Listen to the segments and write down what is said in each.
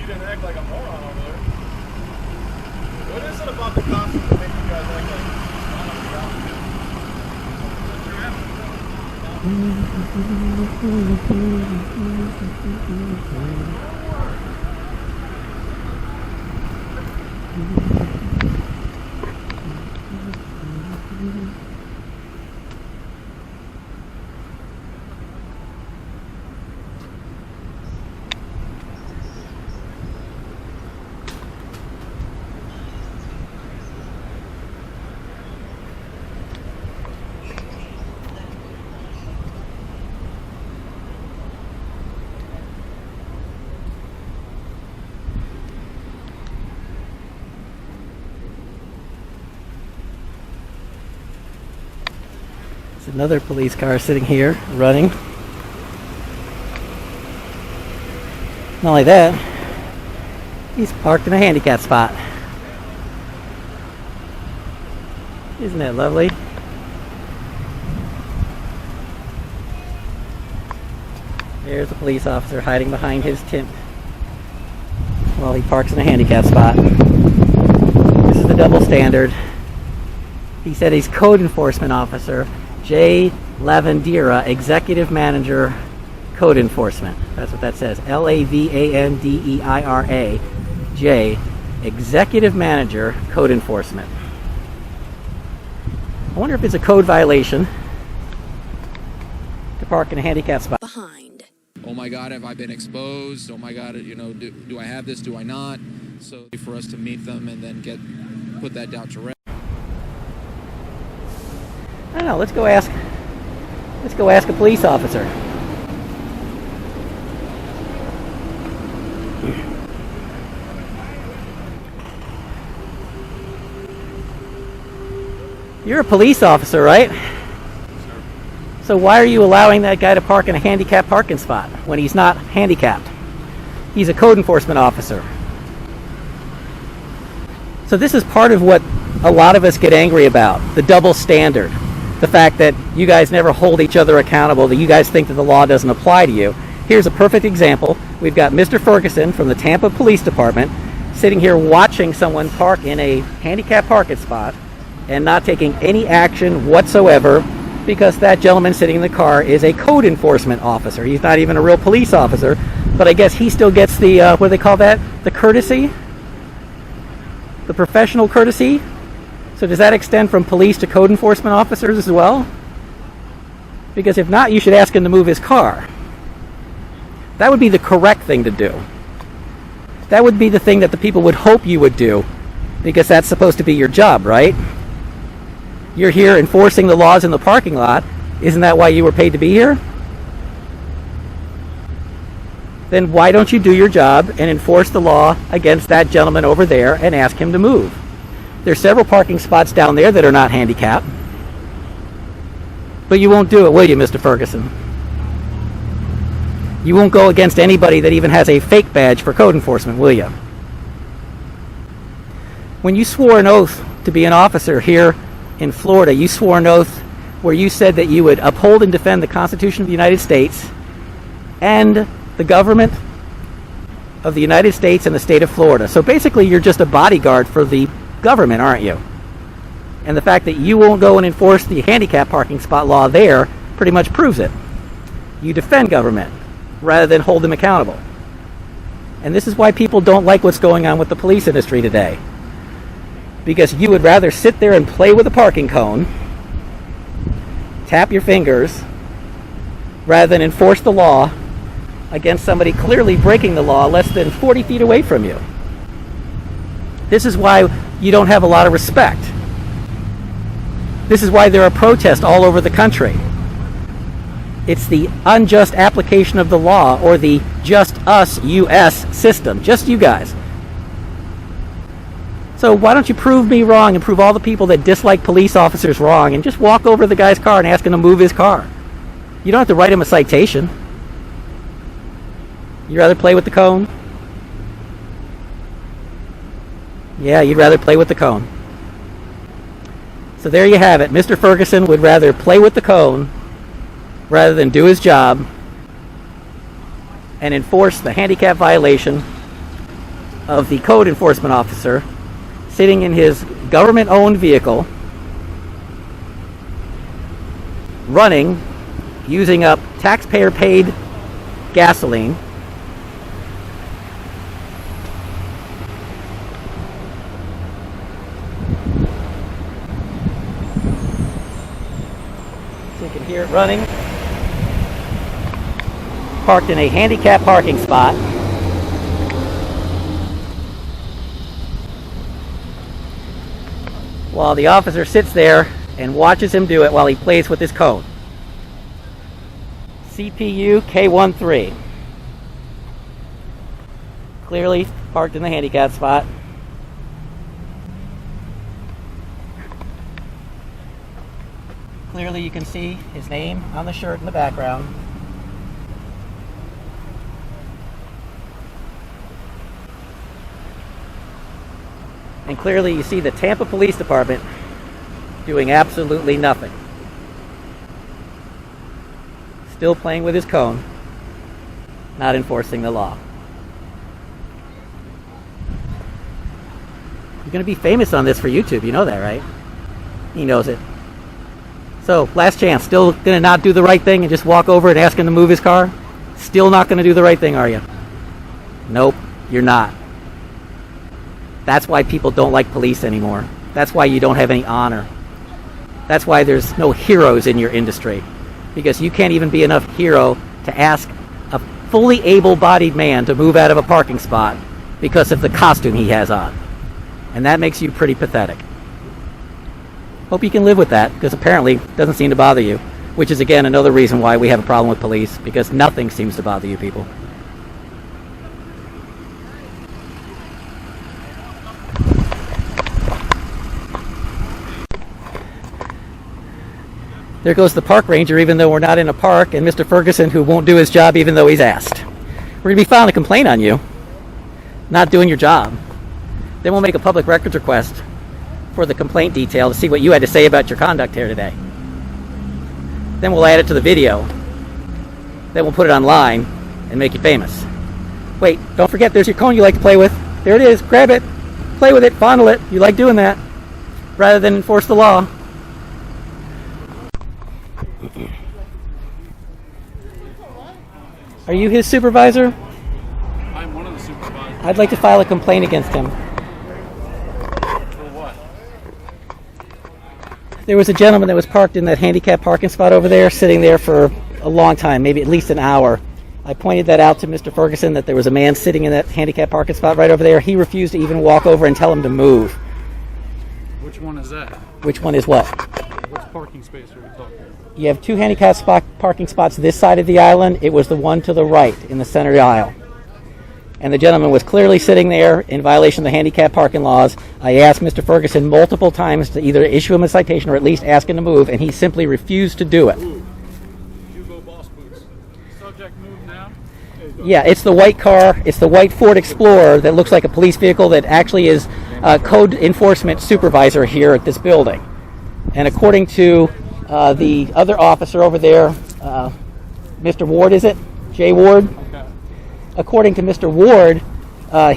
you didn't act like a moron over there. What is it about the cops that make you guys act like There's another police car sitting here, running. Not only that, he's parked in a handicap spot. Isn't that lovely? There's a police officer hiding behind his tint while he parks in a handicap spot. This is the double standard. He said he's code enforcement officer. J. Lavandera, Executive Manager, Code Enforcement. That's what that says. Lavandera, J. Executive Manager, Code Enforcement. I wonder if it's a code violation to park in a handicap spot. Behind. Oh my God, have I been exposed? Oh my God, do I have this? Do I not? So for us to meet them and then put that down to rest. I don't know. Let's go ask a police officer. You're a police officer, right? So why are you allowing that guy to park in a handicapped parking spot when he's not handicapped? He's a code enforcement officer. So this is part of what a lot of us get angry about, the double standard. The fact that you guys never hold each other accountable, that you guys think that the law doesn't apply to you. Here's a perfect example. We've got Mr. Ferguson from the Tampa Police Department sitting here watching someone park in a handicapped parking spot and not taking any action whatsoever because that gentleman sitting in the car is a code enforcement officer. He's not even a real police officer, but I guess he still gets the, what do they call that? The courtesy? The professional courtesy? So does that extend from police to code enforcement officers as well? Because if not, you should ask him to move his car. That would be the correct thing to do. That would be the thing that the people would hope you would do, because that's supposed to be your job, right? You're here enforcing the laws in the parking lot. Isn't that why you were paid to be here? Then why don't you do your job and enforce the law against that gentleman over there and ask him to move? There's several parking spots down there that are not handicapped. But you won't do it, will you, Mr. Ferguson? You won't go against anybody that even has a fake badge for code enforcement, will you? When you swore an oath to be an officer here in Florida, you swore an oath where you said that you would uphold and defend the Constitution of the United States and the government of the United States and the state of Florida. So basically, you're just a bodyguard for the government, aren't you? And the fact that you won't go and enforce the handicap parking spot law there pretty much proves it. You defend government rather than hold them accountable. And this is why people don't like what's going on with the police industry today. Because you would rather sit there and play with a parking cone, tap your fingers, rather than enforce the law against somebody clearly breaking the law less than 40 feet away from you. This is why you don't have a lot of respect. This is why there are protests all over the country. It's the unjust application of the law, or the just us US system, just you guys. So why don't you prove me wrong and prove all the people that dislike police officers wrong and just walk over to the guy's car and ask him to move his car? You don't have to write him a citation. You'd rather play with the cone? Yeah, you'd rather play with the cone. So there you have it. Mr. Ferguson would rather play with the cone rather than do his job and enforce the handicap violation of the code enforcement officer sitting in his government-owned vehicle, running, using up taxpayer-paid gasoline. So you can hear it running. Parked in a handicapped parking spot. While the officer sits there and watches him do it while he plays with his cone. CPU K13. Clearly parked in the handicapped spot. Clearly you can see his name on the shirt in the background. And clearly you see the Tampa Police Department doing absolutely nothing. Still playing with his cone, not enforcing the law. You're going to be famous on this for YouTube, you know that, right? He knows it. So, last chance, still going to not do the right thing and just walk over and ask him to move his car? Still not going to do the right thing, are you? Nope, you're not. That's why people don't like police anymore. That's why you don't have any honor. That's why there's no heroes in your industry. Because you can't even be enough hero to ask a fully able-bodied man to move out of a parking spot because of the costume he has on. And that makes you pretty pathetic. Hope you can live with that, because apparently it doesn't seem to bother you. Which is, again, another reason why we have a problem with police, because nothing seems to bother you people. There goes the park ranger, even though we're not in a park, and Mr. Ferguson, who won't do his job even though he's asked. We're going to be filing a complaint on you, not doing your job. Then we'll make a public records request for the complaint detail to see what you had to say about your conduct here today. Then we'll add it to the video. Then we'll put it online and make you famous. Wait, don't forget, there's your cone you like to play with. There it is, grab it, play with it, fondle it. You like doing that, rather than enforce the law. Are you his supervisor? I'm one of the supervisors. I'd like to file a complaint against him. For what? There was a gentleman that was parked in that handicapped parking spot over there, sitting there for a long time, maybe at least an hour. I pointed that out to Mr. Ferguson, that there was a man sitting in that handicapped parking spot right over there. He refused to even walk over and tell him to move. Which one is that? Which one is what? Which parking space are we talking about? You have two handicapped parking spots this side of the island. It was the one to the right in the center aisle. And the gentleman was clearly sitting there in violation of the handicap parking laws. I asked Mr. Ferguson multiple times to either issue him a citation or at least ask him to move, and he simply refused to do it. Hugo Boss boots. Subject move now? Yeah, it's the white car. It's the white Ford Explorer that looks like a police vehicle that actually is a code enforcement supervisor here at this building. And according to the other officer over there, Mr. Ward, is it? Jay Ward? Okay. According to Mr. Ward,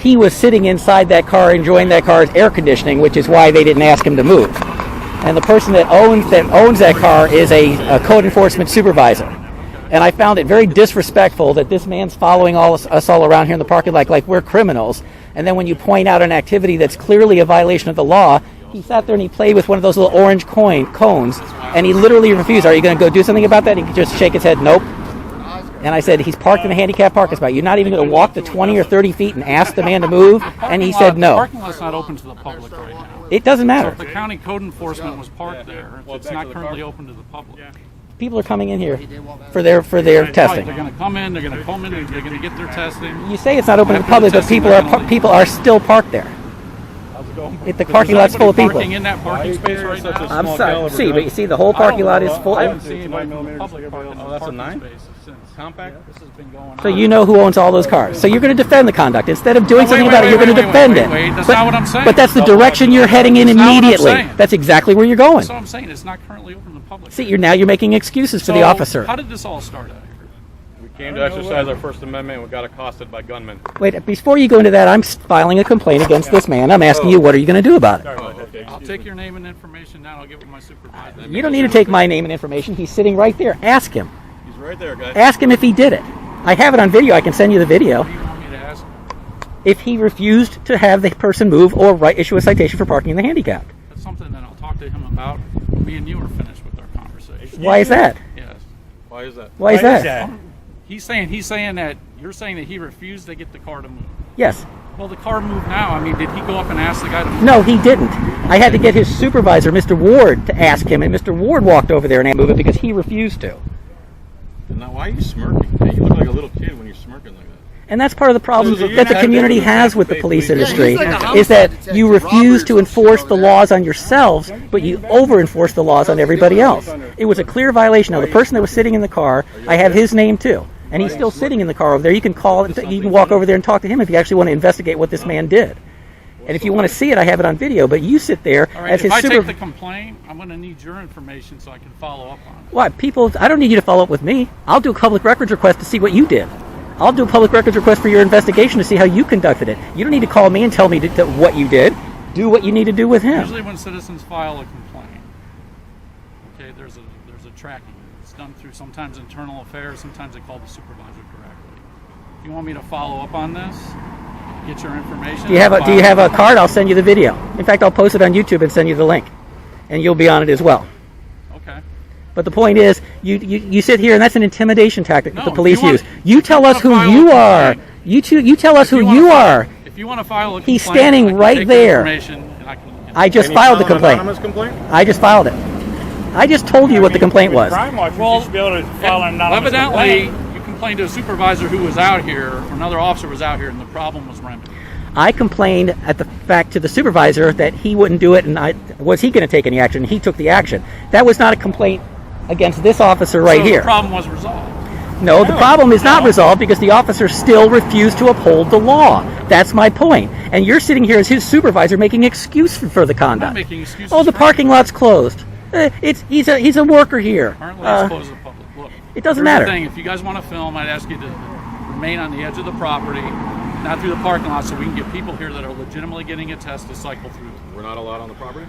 he was sitting inside that car enjoying that car's air conditioning, which is why they didn't ask him to move. And the person that owns that car is a code enforcement supervisor. And I found it very disrespectful that this man's following us all around here in the parking lot like we're criminals. And then when you point out an activity that's clearly a violation of the law, he sat there and he played with one of those little orange cones, and he literally refused. Are you going to go do something about that? And he could just shake his head, nope. And I said, he's parked in a handicapped parking spot. You're not even going to walk the 20 or 30 feet and ask the man to move? And he said no. The parking lot's not open to the public right now. It doesn't So matter. if the county code enforcement was parked there, it's not currently open to the public. People are coming in here for their Right, testing. they're going to come in, they're going to they're going to get their testing. You say it's not open to the public, but people are still parked there. The parking lot's full of people. Parking in that parking space right now. I'm sorry. See, but you see, the whole parking lot is full. I haven't seen anybody from the public parking in the that's a parking 9? spaces since. Compact? This has been going on. So you know who owns all those cars. So you're going to defend the conduct. Instead of doing something about it, you're going to defend it. That's not what I'm saying. But that's the direction you're heading in That's not what I'm immediately. saying. That's exactly where you're going. That's what I'm saying. It's not currently open to the public. See, you're making excuses for the So, officer. How did this all start out here? Came to exercise our First Amendment and we got accosted by gunmen. Wait, before you go into that, I'm filing a complaint against this man. I'm asking you, what are you going to do about it? Okay. I'll take your name and information down. I'll give it to my supervisor. You don't need to take my name and information. He's sitting right there. Ask him. He's right there, guys. Ask him if he did it. I have it on video. I can send you the video. What do you want me to ask? If he refused to have the person move or issue a citation for parking in the handicapped. That's something that I'll talk to him about. Me and you are finished with our conversation. Why is that? Yes. Why is that? Why is that? He's saying that you're saying that he refused to get the car to move. Yes. Well, the car moved now. I mean, did he go up and ask the guy to move? No, he didn't. I had to get his supervisor, Mr. Ward, to ask him, and Mr. Ward walked over there and moved it because he refused to. Now, why are you smirking? Hey, you look like a little kid when you're smirking like that. And that's part of the problem So you that the have community to- has with the police Yeah, industry, he's like a is that homicide you detective, refuse robbery to or enforce something the over there. laws on yourselves, but you over-enforce the laws on everybody else. It was a clear violation. Now, the person that was sitting in the car, I have his name too, and he's still sitting in the car over there. You can call, you can walk over there and talk to him if you actually want to investigate what this man did. And if you want to see it, I have it on video, but you sit there All right, as if his I take the supervisor. complaint, I'm going to need your information so I can follow up on it. What, people, I don't need you to follow up with me. I'll do a public records request to see what you did. I'll do a public records request for your investigation to see how you conducted it. You don't need to call me and tell me what you did. Do what you need to do with him. Usually when citizens file a complaint, okay, there's a tracking. It's done through sometimes internal affairs, sometimes they call the supervisor directly. If you want me to follow up on this, get your information. Do you have a card? I'll send you the video. In fact, I'll post it on YouTube and send you the link. And you'll be on it as well. Okay. But the point is, you sit here, and that's an intimidation tactic that No, the police if you want- use. You tell us if you who wanna you file a are. complaint- You tell us who you are. If you want to file a complaint, He's standing I can right take the there. information and I can I just Can you filed the file an complaint. anonymous complaint? I just filed it. I just told you what the complaint was. Crime Watch Well, would just be able to file an anonymous evidently, complaint. you complained to a supervisor who was out here, or another officer was out here, and the problem was remedied. I complained at the fact to the supervisor that he wouldn't do it, and was he going to take any action? He took the action. That was not a complaint against this officer right So here. the problem was resolved. No, the problem is not resolved because the officer still refused to uphold the law. That's my point. And you're sitting here as his supervisor making excuse for the I'm conduct. not making excuses. Oh, the for parking lot's closed. He's a worker here. Apparently, it's closed to the public. Look, it doesn't here's matter. The thing, if you guys want to film, I'd ask you to remain on the edge of the property, not through the parking lot, so we can get people here that are legitimately getting a test to cycle through. We're not allowed on the property?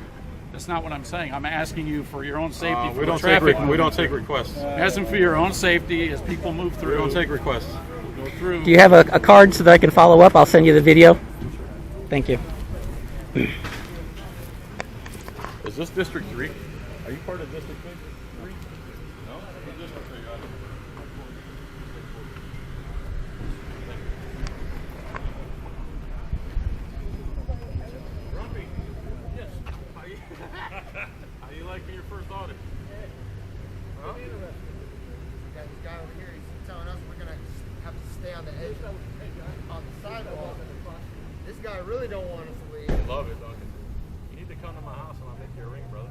That's not what I'm saying. I'm asking you for your own safety. For We the don't traffic. we don't take requests. Asking for your own safety as people move through. We don't take requests. Go through. Do you have a card so that I can follow up? I'll send you the video. Thank you. Is this District 3? Are you part of District 3? No? What district are you at? Grumpy. Yes. How you liking your first audit? Huh? We got this guy over here, he's telling us we're gonna have to stay on the edge on the sidewalk. This guy really don't want us to leave. Love it, Duncan. You need to come to my house and I'll make you a ring, brother.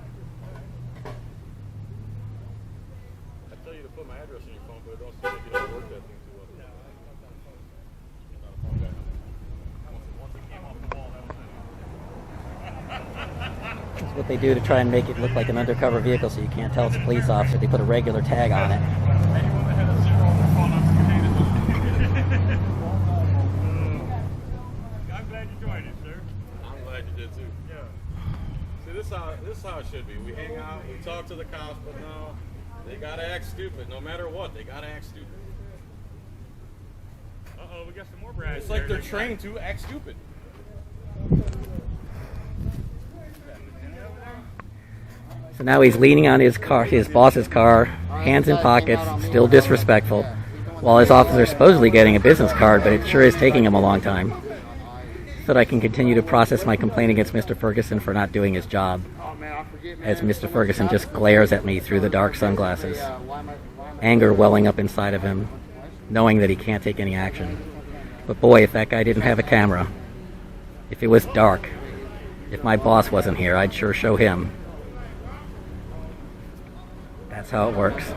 I tell you to put my address in your phone, but it don't seem like you don't work that thing too well. You're not a phone guy. Once it came off the wall, that was it. That's what they do to try and make it look like an undercover vehicle so you can't tell it's a police officer. They put a regular tag on it. Anyone that had a zero on their phone number can hate it. I'm glad you joined us, sir. I'm glad you did too. Yeah. See, this is how it should be. We hang out, we talk to the cops, but no, they gotta act stupid. No matter what, they gotta act stupid. Uh-oh, we got some more brass. It's like they're trained to act stupid. So now he's leaning on his car, his boss's car, hands in pockets, still disrespectful, while his officer's supposedly getting a business card, but it sure is taking him a long time. So that I can continue to process my complaint against Mr. Ferguson for not doing his job, as Mr. Ferguson just glares at me through the dark sunglasses, anger welling up inside of him, knowing that he can't take any action. But boy, if that guy didn't have a camera, if it was dark, if my boss wasn't here, I'd sure show him. That's how it works.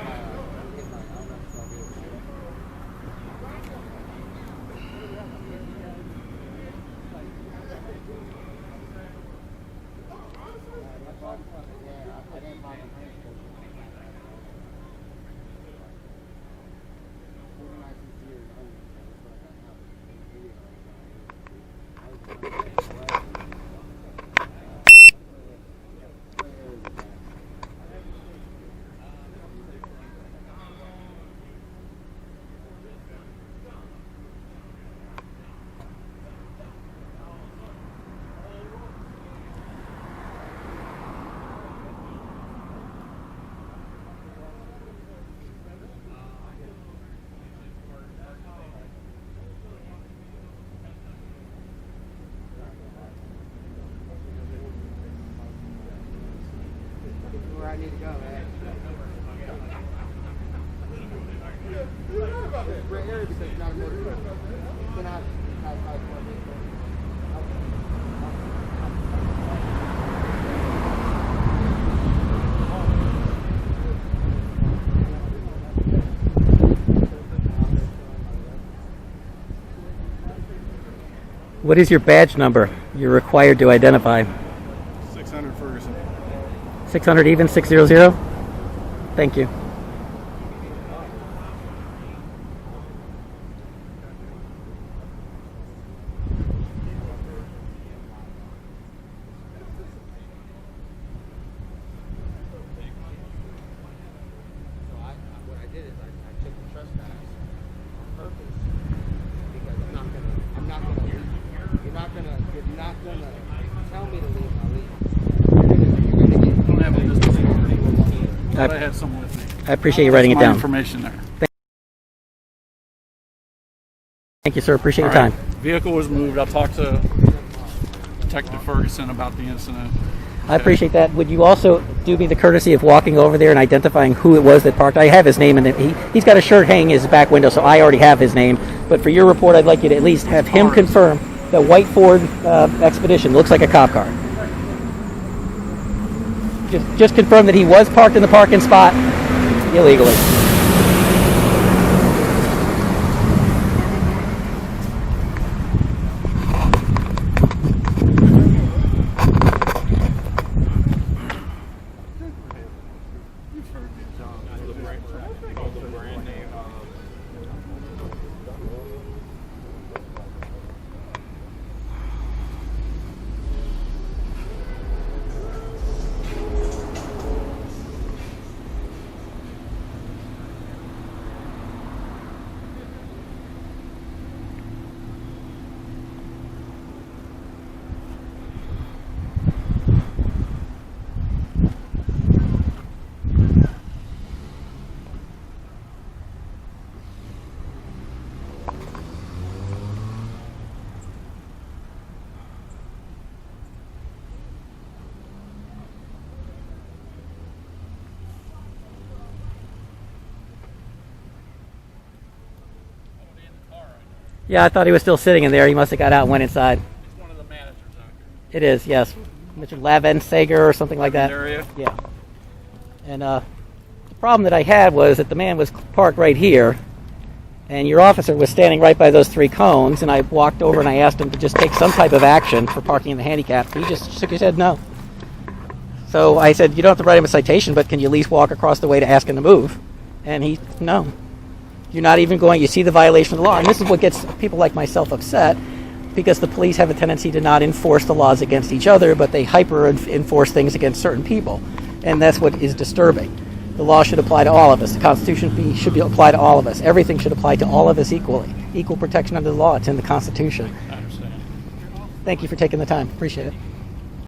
need to go, man. It's a great area because it's not a motor vehicle. You cannot have high floor vehicles. What is your badge number you're required to identify? 600 Ferguson. 600 even, 600? Thank you. What I did is I took the trespass on purpose because I'm not gonna leave. You're not gonna tell me to leave. I'll leave. You're gonna get. I don't have a business card. But I had some with me. I appreciate you writing it My down. information there. Thank you, sir. Appreciate your All right. time. Vehicle was moved. I'll talk to Detective Ferguson about the incident. I appreciate that. Would you also do me the courtesy of walking over there and identifying who it was that parked? I have his name, and he's got a shirt hanging in his back window, so I already have his name. But for your report, I'd like you to at least have him confirm the white Ford Expedition. Looks like a cop car. Just confirm that he was parked in the parking spot illegally. Yeah, I thought he was still sitting in there. He must have got out and went inside. He's one of the managers out here. It is, yes. Mr. Lavin Sager or something like that. Area. Yeah. And the problem that I had was that the man was parked right here, and your officer was standing right by those three cones, and I walked over and I asked him to just take some type of action for parking in the handicap. He just shook his head no. So I said, you don't have to write him a citation, but can you at least walk across the way to ask him to move? And he, no. You're not even going, you see the violation of the law. And this is what gets people like myself upset, because the police have a tendency to not enforce the laws against each other, but they hyper-enforce things against certain people. And that's what is disturbing. The law should apply to all of us. The Constitution should apply to all of us. Everything should apply to all of us equally. Equal protection under the law. It's in the Constitution. I understand. Thank you for taking the time. Appreciate it.